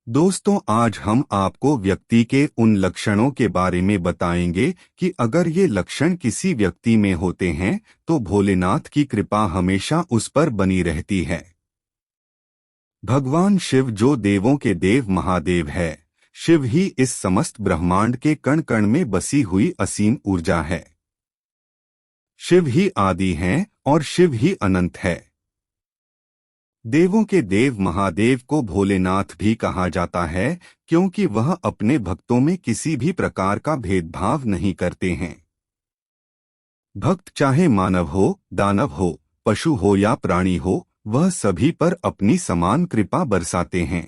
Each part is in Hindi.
दोस्तों, आज हम आपको व्यक्ति के उन लक्षणों के बारे में बताएंगे कि अगर ये लक्षण किसी व्यक्ति में होते हैं तो भोलेनाथ की कृपा हमेशा उस पर बनी रहती है। भगवान शिव जो देवों के देव महादेव है, शिव ही इस समस्त ब्रह्मांड के कण कण में बसी हुई असीम ऊर्जा है। शिव ही आदि हैं और शिव ही अनंत है। देवों के देव महादेव को भोलेनाथ भी कहा जाता है क्योंकि वह अपने भक्तों में किसी भी प्रकार का भेदभाव नहीं करते हैं। भक्त चाहे मानव हो, दानव हो, पशु हो या प्राणी हो, वह सभी पर अपनी समान कृपा बरसाते हैं।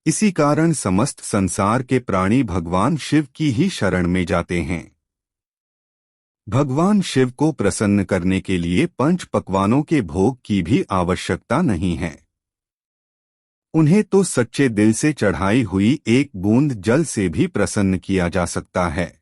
इसी कारण समस्त संसार के प्राणी भगवान शिव की ही शरण में जाते हैं। भगवान शिव को प्रसन्न करने के लिए पंच पकवानों के भोग की भी आवश्यकता नहीं है। उन्हें तो सच्चे दिल से चढ़ाई हुई एक बूंद जल से भी प्रसन्न किया जा सकता है।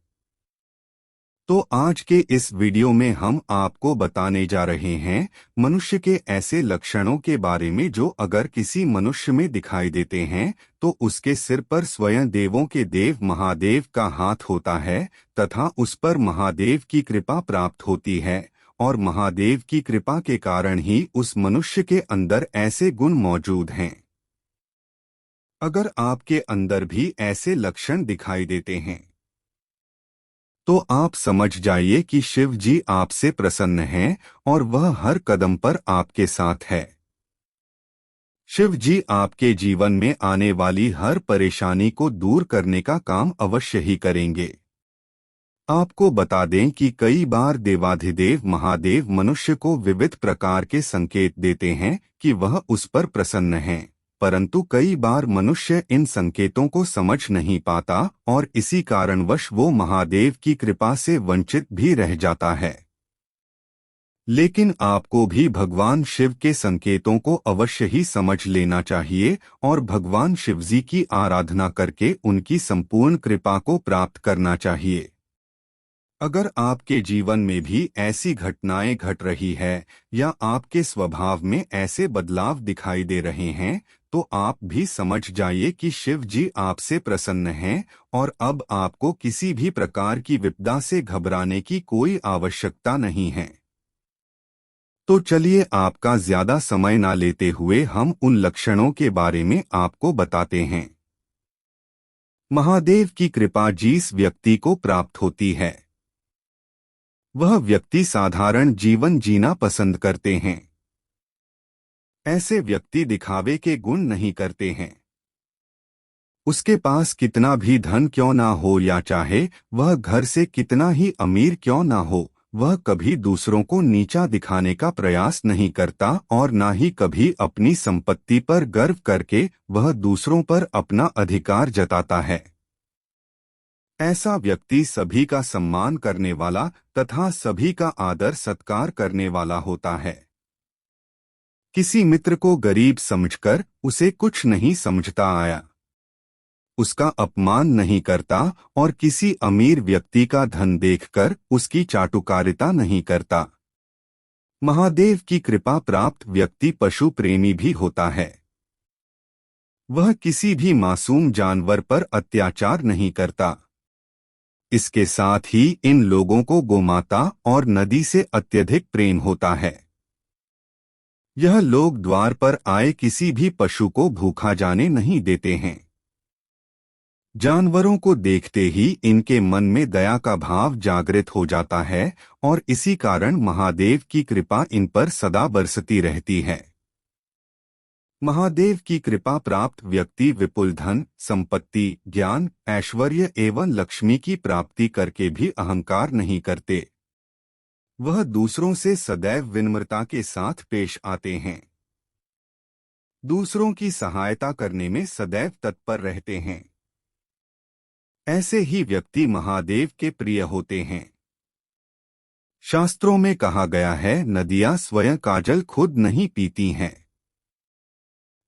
तो आज के इस वीडियो में हम आपको बताने जा रहे हैं मनुष्य के ऐसे लक्षणों के बारे में जो अगर किसी मनुष्य में दिखाई देते हैं तो उसके सिर पर स्वयं देवों के देव महादेव का हाथ होता है तथा उस पर महादेव की कृपा प्राप्त होती है, और महादेव की कृपा के कारण ही उस मनुष्य के अंदर ऐसे गुण मौजूद हैं। अगर आपके अंदर भी ऐसे लक्षण दिखाई देते हैं तो आप समझ जाइए कि शिव जी आपसे प्रसन्न हैं और वह हर कदम पर आपके साथ है। शिव जी आपके जीवन में आने वाली हर परेशानी को दूर करने का काम अवश्य ही करेंगे। आपको बता दें कि कई बार देवाधिदेव महादेव मनुष्य को विविध प्रकार के संकेत देते हैं कि वह उस पर प्रसन्न हैं, परंतु कई बार मनुष्य इन संकेतों को समझ नहीं पाता और इसी कारणवश वो महादेव की कृपा से वंचित भी रह जाता है। लेकिन आपको भी भगवान शिव के संकेतों को अवश्य ही समझ लेना चाहिए और भगवान शिवजी की आराधना करके उनकी संपूर्ण कृपा को प्राप्त करना चाहिए। अगर आपके जीवन में भी ऐसी घटनाएं घट रही है या आपके स्वभाव में ऐसे बदलाव दिखाई दे रहे हैं तो आप भी समझ जाइए कि शिव जी आपसे प्रसन्न हैं और अब आपको किसी भी प्रकार की विपदा से घबराने की कोई आवश्यकता नहीं है। तो चलिए आपका ज्यादा समय ना लेते हुए हम उन लक्षणों के बारे में आपको बताते हैं। महादेव की कृपा जिस व्यक्ति को प्राप्त होती है वह व्यक्ति साधारण जीवन जीना पसंद करते हैं। ऐसे व्यक्ति दिखावे के गुण नहीं करते हैं। उसके पास कितना भी धन क्यों ना हो या चाहे वह घर से कितना ही अमीर क्यों ना हो, वह कभी दूसरों को नीचा दिखाने का प्रयास नहीं करता और ना ही कभी अपनी संपत्ति पर गर्व करके वह दूसरों पर अपना अधिकार जताता है। ऐसा व्यक्ति सभी का सम्मान करने वाला तथा सभी का आदर सत्कार करने वाला होता है। किसी मित्र को गरीब समझकर उसे कुछ नहीं समझता आया, उसका अपमान नहीं करता और किसी अमीर व्यक्ति का धन देखकर उसकी चाटुकारिता नहीं करता। महादेव की कृपा प्राप्त व्यक्ति पशु प्रेमी भी होता है। वह किसी भी मासूम जानवर पर अत्याचार नहीं करता। इसके साथ ही इन लोगों को गोमाता और नदी से अत्यधिक प्रेम होता है। यह लोग द्वार पर आए किसी भी पशु को भूखा जाने नहीं देते हैं। जानवरों को देखते ही इनके मन में दया का भाव जागृत हो जाता है और इसी कारण महादेव की कृपा इन पर सदा बरसती रहती है। महादेव की कृपा प्राप्त व्यक्ति विपुल धन, संपत्ति, ज्ञान, ऐश्वर्य एवं लक्ष्मी की प्राप्ति करके भी अहंकार नहीं करते। वह दूसरों से सदैव विनम्रता के साथ पेश आते हैं। दूसरों की सहायता करने में सदैव तत्पर रहते हैं। ऐसे ही व्यक्ति महादेव के प्रिय होते हैं। शास्त्रों में कहा गया है, नदियां स्वयं का जल खुद नहीं पीती हैं,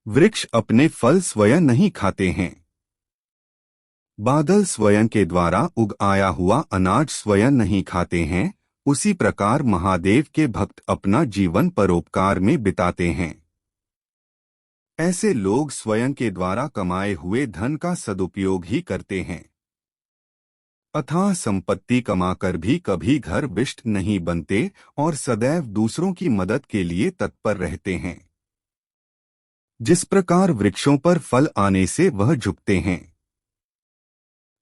वृक्ष अपने फल स्वयं नहीं खाते हैं, बादल स्वयं के द्वारा उग आया हुआ अनाज स्वयं नहीं खाते हैं, उसी प्रकार महादेव के भक्त अपना जीवन परोपकार में बिताते हैं। ऐसे लोग स्वयं के द्वारा कमाए हुए धन का सदुपयोग ही करते हैं। अथाह संपत्ति कमाकर भी कभी घर विष्ट नहीं बनते और सदैव दूसरों की मदद के लिए तत्पर रहते हैं। जिस प्रकार वृक्षों पर फल आने से वह झुकते हैं,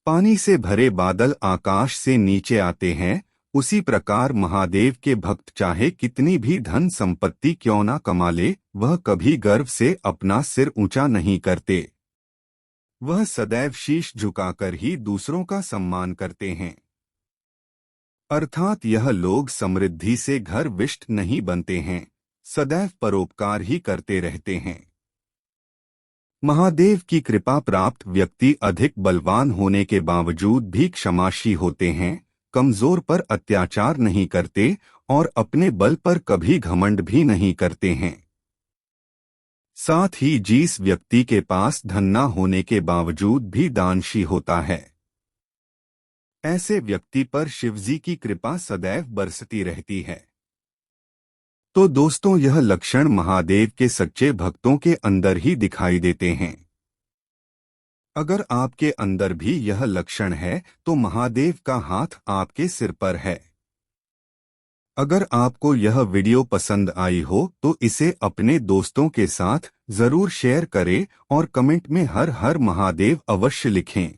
पानी से भरे बादल आकाश से नीचे आते हैं, उसी प्रकार महादेव के भक्त चाहे कितनी भी धन संपत्ति क्यों न कमा ले, वह कभी गर्व से अपना सिर ऊंचा नहीं करते। वह सदैव शीश झुकाकर ही दूसरों का सम्मान करते हैं। अर्थात यह लोग समृद्धि से घर विष्ट नहीं बनते हैं, सदैव परोपकार ही करते रहते हैं। महादेव की कृपा प्राप्त व्यक्ति अधिक बलवान होने के बावजूद भी क्षमाशी होते हैं, कमजोर पर अत्याचार नहीं करते और अपने बल पर कभी घमंड भी नहीं करते हैं। साथ ही जिस व्यक्ति के पास धन न होने के बावजूद भी दानशी होता है, ऐसे व्यक्ति पर शिवजी की कृपा सदैव बरसती रहती है। तो दोस्तों, यह लक्षण महादेव के सच्चे भक्तों के अंदर ही दिखाई देते हैं। अगर आपके अंदर भी यह लक्षण है तो महादेव का हाथ आपके सिर पर है। अगर आपको यह वीडियो पसंद आई हो तो इसे अपने दोस्तों के साथ जरूर शेयर करें और कमेंट में हर हर महादेव अवश्य लिखें।